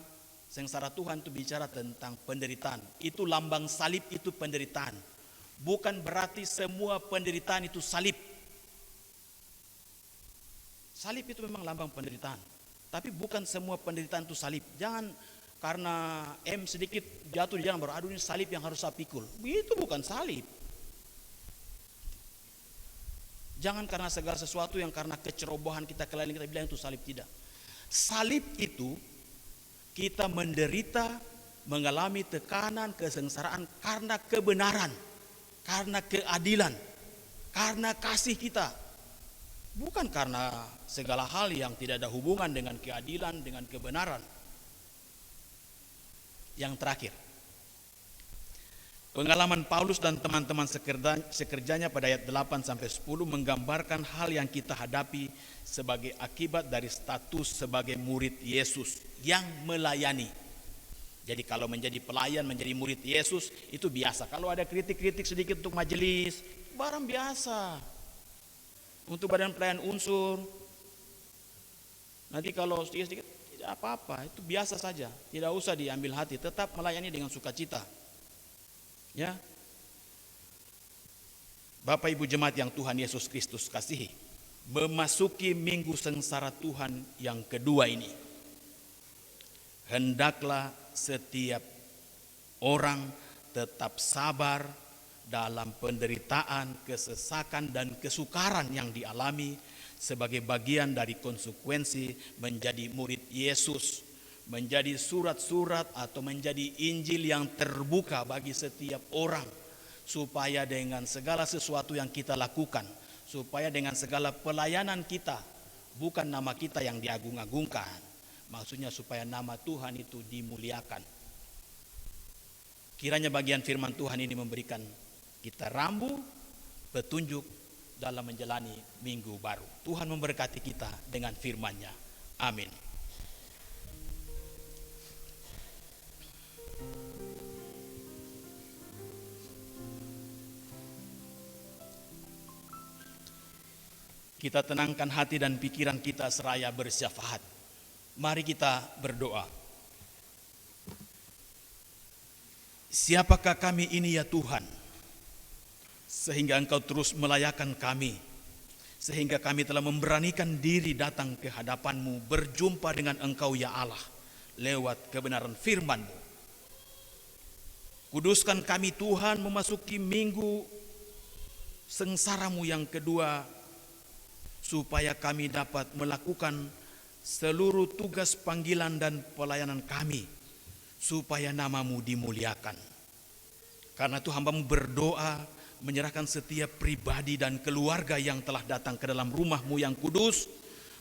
sengsara Tuhan itu bicara tentang penderitaan. Itu lambang salib, itu penderitaan. Bukan berarti semua penderitaan itu salib. Salib itu memang lambang penderitaan. Tapi bukan semua penderitaan itu salib. Jangan karena sedikit jatuh di jalan baru, aduh ini salib yang harus saya pikul. Itu bukan salib. Jangan karena segala sesuatu yang karena kecerobohan kita, kelainan kita bilang itu salib, tidak. Salib itu kita menderita, mengalami tekanan, kesengsaraan karena kebenaran, karena keadilan, karena kasih kita. Bukan karena segala hal yang tidak ada hubungan dengan keadilan, dengan kebenaran. Yang terakhir, pengalaman Paulus dan teman-teman sekerjanya pada ayat 8-10 menggambarkan hal yang kita hadapi sebagai akibat dari status sebagai murid Yesus yang melayani. Jadi kalau menjadi pelayan, menjadi murid Yesus itu biasa. Kalau ada kritik-kritik sedikit untuk majelis, barang biasa. Untuk badan pelayan unsur, nanti kalau sedikit-sedikit tidak apa-apa, itu biasa saja, tidak usah diambil hati, tetap melayani dengan sukacita. Ya, Bapak Ibu jemaat yang Tuhan Yesus Kristus kasihi, memasuki minggu sengsara Tuhan yang kedua ini, hendaklah setiap orang tetap sabar dalam penderitaan, kesesakan dan kesukaran yang dialami sebagai bagian dari konsekuensi menjadi murid Yesus, menjadi surat-surat atau menjadi Injil yang terbuka bagi setiap orang, supaya dengan segala sesuatu yang kita lakukan, supaya dengan segala pelayanan kita, bukan nama kita yang diagung-agungkan, Maksudnya supaya nama Tuhan itu dimuliakan. Kiranya bagian firman Tuhan ini memberikan kita rambu, petunjuk dalam menjalani minggu baru. Tuhan memberkati kita dengan firman-Nya. Amin. Kita tenangkan hati dan pikiran kita seraya bersyafaat. Mari kita berdoa. Siapakah kami ini ya Tuhan, sehingga Engkau terus melayakkan kami, sehingga kami telah memberanikan diri datang ke hadapan-Mu, berjumpa dengan Engkau ya Allah, lewat kebenaran firman-Mu. Kuduskan kami Tuhan memasuki minggu sengsara-Mu yang kedua, supaya kami dapat melakukan seluruh tugas panggilan dan pelayanan kami, supaya nama-Mu dimuliakan. Karena itu hamba-Mu berdoa, menyerahkan setiap pribadi dan keluarga yang telah datang ke dalam rumah-Mu yang kudus,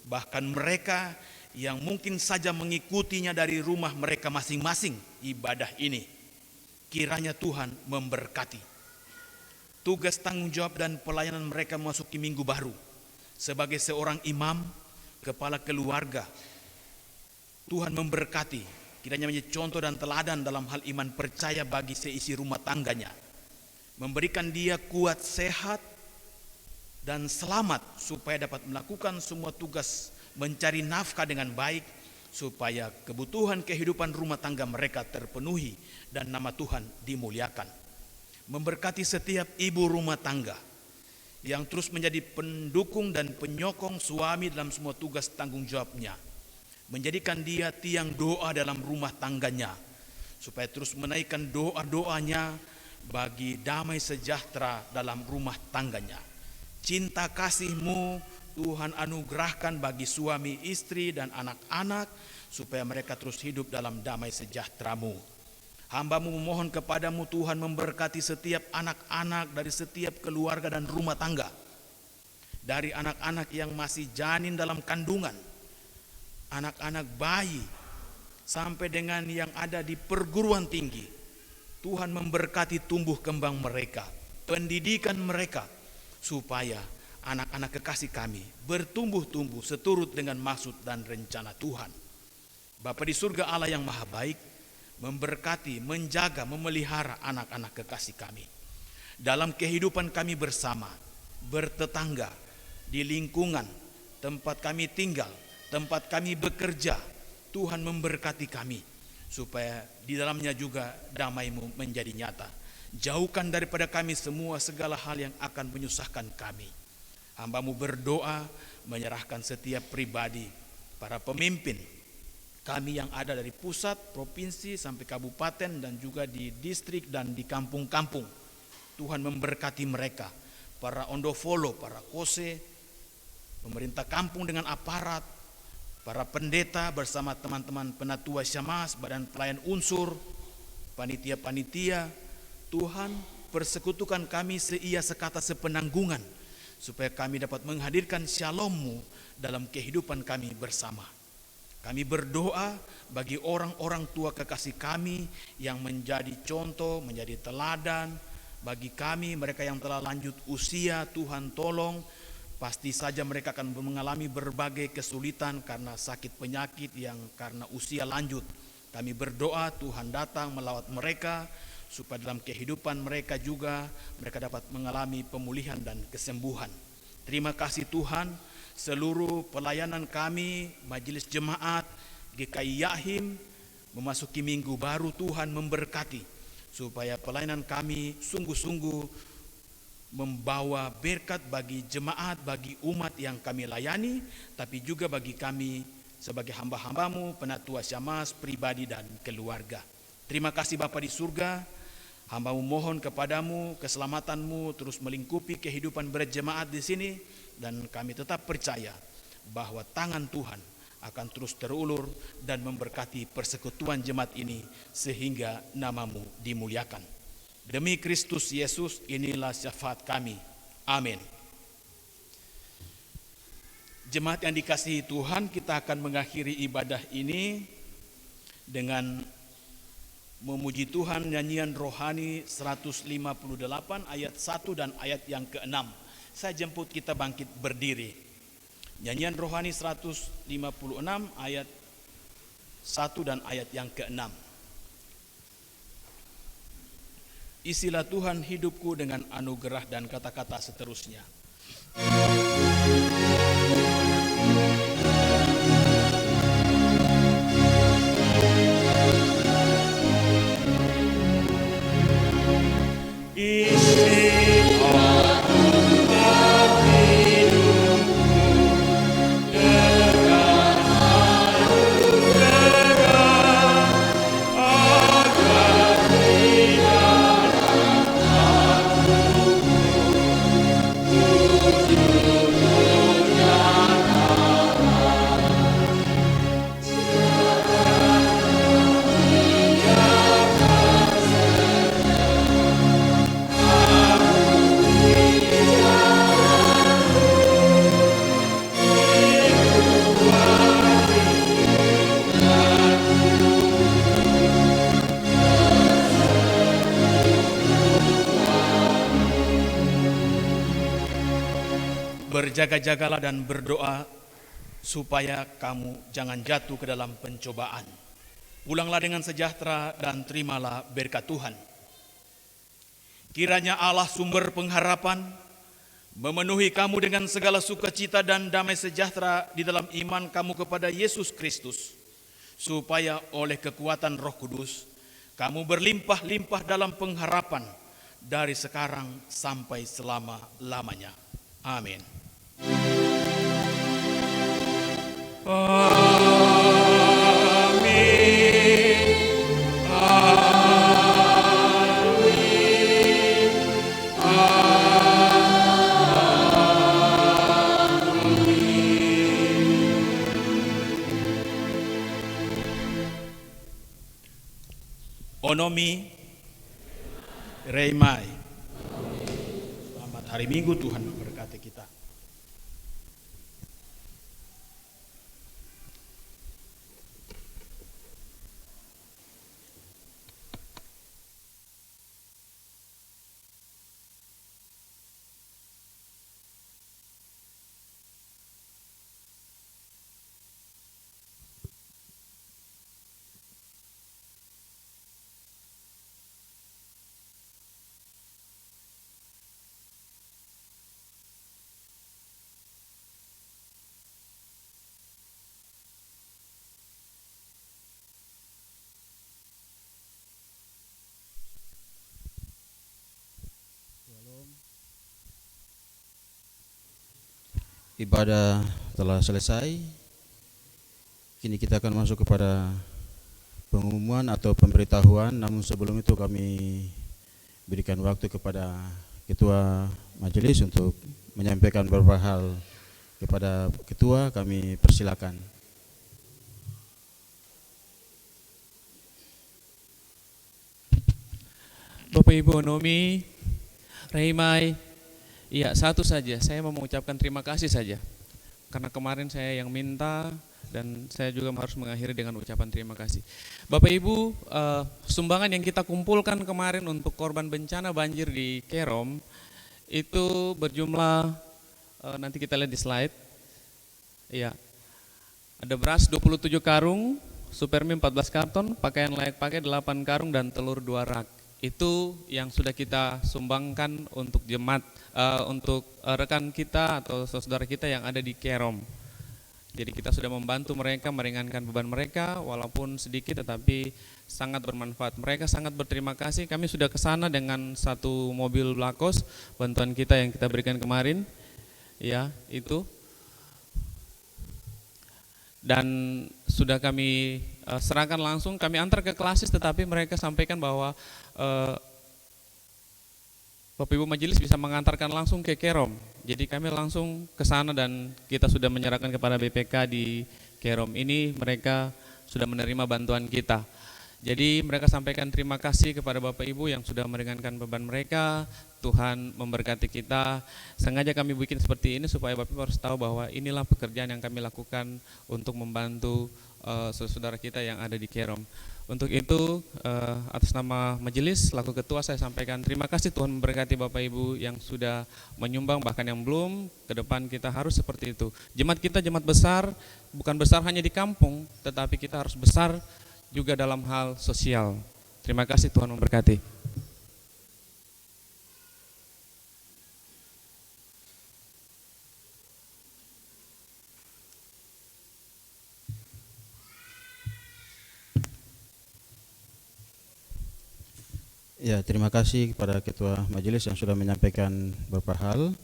bahkan mereka yang mungkin saja mengikutinya dari rumah mereka masing-masing ibadah ini. Kiranya Tuhan memberkati tugas tanggung jawab dan pelayanan mereka memasuki minggu baru. Sebagai seorang imam, kepala keluarga, Tuhan memberkati, kiranya menjadi contoh dan teladan dalam hal iman percaya bagi seisi rumah tangganya. Memberikan dia kuat, sehat, dan selamat supaya dapat melakukan semua tugas mencari nafkah dengan baik, supaya kebutuhan kehidupan rumah tangga mereka terpenuhi dan nama Tuhan dimuliakan. Memberkati setiap ibu rumah tangga yang terus menjadi pendukung dan penyokong suami dalam semua tugas tanggung jawabnya. Menjadikan dia tiang doa dalam rumah tangganya, supaya terus menaikkan doa-doanya bagi damai sejahtera dalam rumah tangganya. Cinta kasih-Mu Tuhan anugerahkan bagi suami, istri, dan anak-anak, supaya mereka terus hidup dalam damai sejahtera-Mu. Hamba-Mu memohon kepadamu Tuhan memberkati setiap anak-anak dari setiap keluarga dan rumah tangga. Dari anak-anak yang masih janin dalam kandungan, anak-anak bayi, sampai dengan yang ada di perguruan tinggi. Tuhan memberkati tumbuh kembang mereka, pendidikan mereka, supaya anak-anak kekasih kami bertumbuh-tumbuh seturut dengan maksud dan rencana Tuhan. Bapa di surga Allah yang maha baik, memberkati, menjaga, memelihara anak-anak kekasih kami. Dalam kehidupan kami bersama, bertetangga, di lingkungan, tempat kami tinggal, tempat kami bekerja, Tuhan memberkati kami, supaya di dalamnya juga damai-Mu menjadi nyata. Jauhkan daripada kami semua segala hal yang akan menyusahkan kami. Hamba-Mu berdoa, menyerahkan setiap pribadi, para pemimpin, kami yang ada dari pusat, provinsi, sampai kabupaten, dan juga di distrik dan di kampung-kampung. Tuhan memberkati mereka, para ondofolo, para kose, pemerintah kampung dengan aparat, para pendeta bersama teman-teman penatua syamas, badan pelayan unsur, panitia-panitia. Tuhan persekutukan kami seia sekata sepenanggungan, supaya kami dapat menghadirkan shalom-Mu dalam kehidupan kami bersama. Kami berdoa bagi orang-orang tua kekasih kami yang menjadi contoh, menjadi teladan bagi kami, mereka yang telah lanjut usia. Tuhan tolong, pasti saja mereka akan mengalami berbagai kesulitan karena sakit penyakit yang karena usia lanjut. Kami berdoa Tuhan datang melawat mereka, supaya dalam kehidupan mereka juga mereka dapat mengalami pemulihan dan kesembuhan. Terima kasih Tuhan. Seluruh pelayanan kami, majelis jemaat GKI Yahim memasuki minggu baru, Tuhan memberkati, supaya pelayanan kami sungguh-sungguh membawa berkat bagi jemaat, bagi umat yang kami layani, tapi juga bagi kami sebagai hamba-hamba-Mu, penatua syamas, pribadi dan keluarga. Terima kasih Bapa di surga. Hamba-Mu mohon kepadamu, keselamatan-Mu terus melingkupi kehidupan berjemaat di sini, dan kami tetap percaya bahwa tangan Tuhan akan terus terulur dan memberkati persekutuan jemaat ini sehingga nama-Mu dimuliakan. Demi Kristus Yesus, inilah syafaat kami. Amin. Jemaat yang dikasihi Tuhan, kita akan mengakhiri ibadah ini dengan memuji Tuhan, nyanyian rohani 158 ayat 1 dan ayat yang ke-6. Saya jemput kita bangkit berdiri. Nyanyian rohani 156 ayat 1 dan ayat yang ke-6. Isilah Tuhan hidupku dengan anugerah, dan kata-kata seterusnya. Berjaga-jagalah dan berdoa supaya kamu jangan jatuh ke dalam pencobaan. Pulanglah dengan sejahtera dan terimalah berkat Tuhan. Kiranya Allah sumber pengharapan memenuhi kamu dengan segala sukacita dan damai sejahtera di dalam iman kamu kepada Yesus Kristus, supaya oleh kekuatan Roh Kudus kamu berlimpah-limpah dalam pengharapan dari sekarang sampai selama-lamanya. Amin. Onomi Reimai. Selamat hari Minggu, Tuhan memberkati kita. Ibadah telah selesai. Kini kita akan masuk kepada pengumuman atau pemberitahuan. Namun sebelum itu kami berikan waktu kepada Ketua Majelis untuk menyampaikan beberapa hal kepada Ketua. Kami persilakan. Bapak Ibu Onomi, Reimai, ya satu saja, saya mau mengucapkan terima kasih saja. Karena kemarin saya yang minta dan saya juga harus mengakhiri dengan ucapan terima kasih. Bapak Ibu, sumbangan yang kita kumpulkan kemarin untuk korban bencana banjir di Kerom itu berjumlah, nanti kita lihat di slide. Ya, ada beras 27 karung, supermi 14 karton, pakaian layak pakai 8 karung, dan telur 2 rak. Itu yang sudah kita sumbangkan untuk jemaat, untuk rekan kita atau saudara kita yang ada di Kerom. Jadi kita sudah membantu mereka, meringankan beban mereka, walaupun sedikit tetapi sangat bermanfaat. Mereka sangat berterima kasih. Kami sudah ke sana dengan 1 mobil Blakos, bantuan kita yang kita berikan kemarin. Ya, itu. Dan sudah kami serahkan langsung, kami antar ke klasis, tetapi mereka sampaikan bahwa Bapak Ibu Majelis bisa mengantarkan langsung ke Kerom. Jadi kami langsung ke sana dan kita sudah menyerahkan kepada BPK di Kerom. Ini mereka sudah menerima bantuan kita. Jadi mereka sampaikan terima kasih kepada Bapak Ibu yang sudah meringankan beban mereka. Tuhan memberkati kita. Sengaja kami bikin seperti ini supaya Bapak Ibu harus tahu bahwa inilah pekerjaan yang kami lakukan untuk membantu saudara kita yang ada di Kerom. Untuk itu atas nama majelis selaku ketua saya sampaikan terima kasih. Tuhan memberkati Bapak Ibu yang sudah menyumbang, bahkan yang belum. Ke depan kita harus seperti itu. Jemaat kita jemaat besar, bukan besar hanya di kampung, tetapi kita harus besar juga dalam hal sosial. Terima kasih, Tuhan memberkati. Ya, terima kasih kepada Ketua Majelis yang sudah menyampaikan beberapa hal.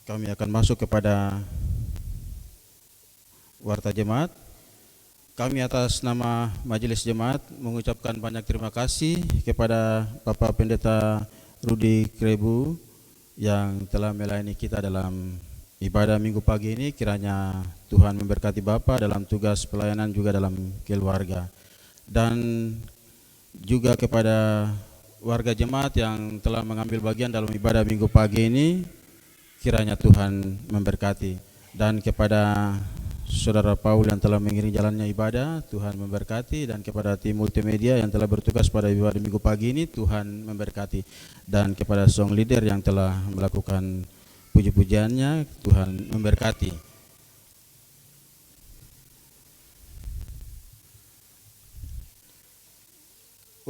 Kami akan masuk kepada warta jemaat. Kami atas nama Majelis Jemaat mengucapkan banyak terima kasih kepada Bapak Pendeta Rudi Krebu yang telah melayani kita dalam ibadah minggu pagi ini. Kiranya Tuhan memberkati Bapak dalam tugas pelayanan juga dalam keluarga. Dan juga kepada warga jemaat yang telah mengambil bagian dalam ibadah minggu pagi ini, kiranya Tuhan memberkati. Dan kepada Saudara Paul yang telah mengiringi jalannya ibadah, Tuhan memberkati. Dan kepada tim multimedia yang telah bertugas pada ibadah minggu pagi ini, Tuhan memberkati. Dan kepada song leader yang telah melakukan puji-pujiannya, Tuhan memberkati.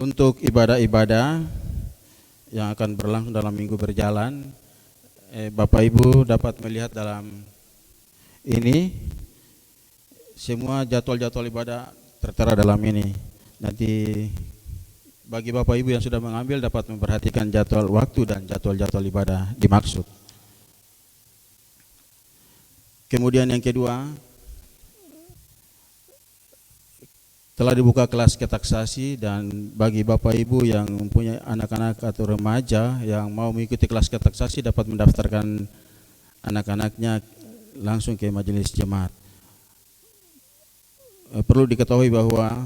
Untuk ibadah-ibadah yang akan berlangsung dalam minggu berjalan, Bapak Ibu dapat melihat dalam ini semua jadwal-jadwal ibadah tertera dalam ini. Nanti bagi Bapak Ibu yang sudah mengambil dapat memperhatikan jadwal waktu dan jadwal-jadwal ibadah dimaksud. Kemudian yang kedua, telah dibuka kelas ketaksasi, dan bagi Bapak Ibu yang mempunyai anak-anak atau remaja yang mau mengikuti kelas ketaksasi dapat mendaftarkan anak-anaknya langsung ke majelis jemaat. Perlu diketahui bahwa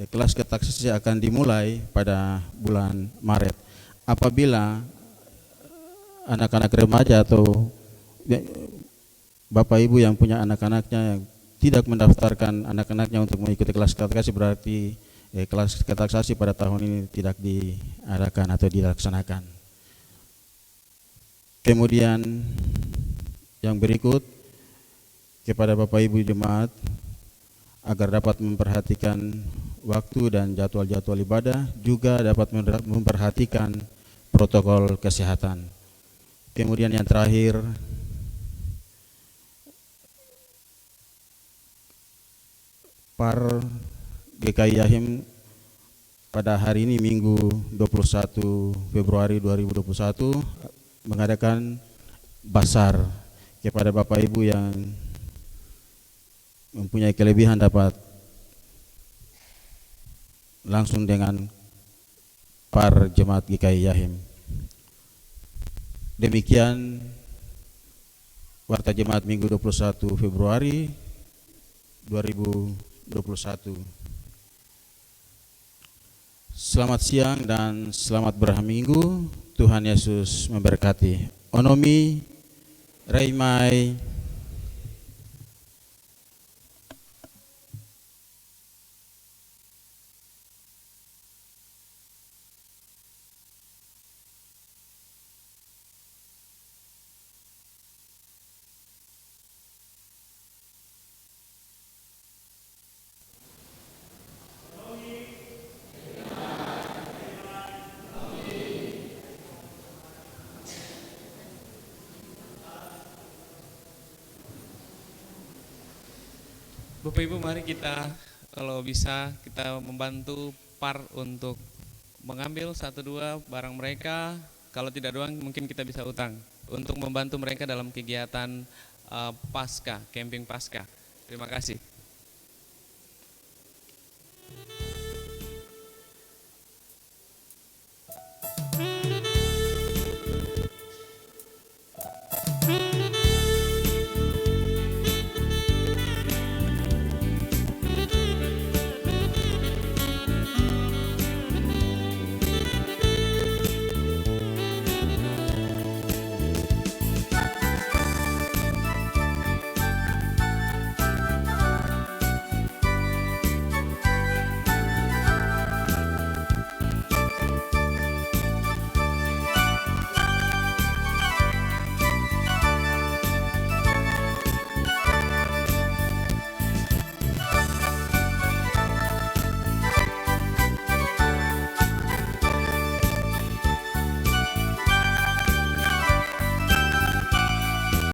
kelas ketaksasi akan dimulai pada bulan Maret. Apabila anak-anak remaja atau Bapak Ibu yang punya anak-anaknya yang tidak mendaftarkan anak-anaknya untuk mengikuti kelas ketaksasi, berarti kelas ketaksasi pada tahun ini tidak diadakan atau dilaksanakan. Kemudian yang berikut, kepada Bapak Ibu jemaat agar dapat memperhatikan waktu dan jadwal-jadwal ibadah, juga dapat memperhatikan protokol kesehatan. Kemudian yang terakhir, Par GKI Yahim pada hari ini Minggu 21 Februari 2021 mengadakan basar. Kepada Bapak Ibu yang mempunyai kelebihan dapat langsung dengan Par Jemaat GKI Yahim. Demikian warta jemaat Minggu 21 Februari 2021. Selamat siang dan selamat berminggu. Tuhan Yesus memberkati. Onomi, Reimai. Bapak Ibu, mari kita kalau bisa kita membantu Par untuk mengambil 1-2 barang mereka. Kalau tidak doang mungkin kita bisa utang untuk membantu mereka dalam kegiatan Pasca, camping Pasca. Terima kasih.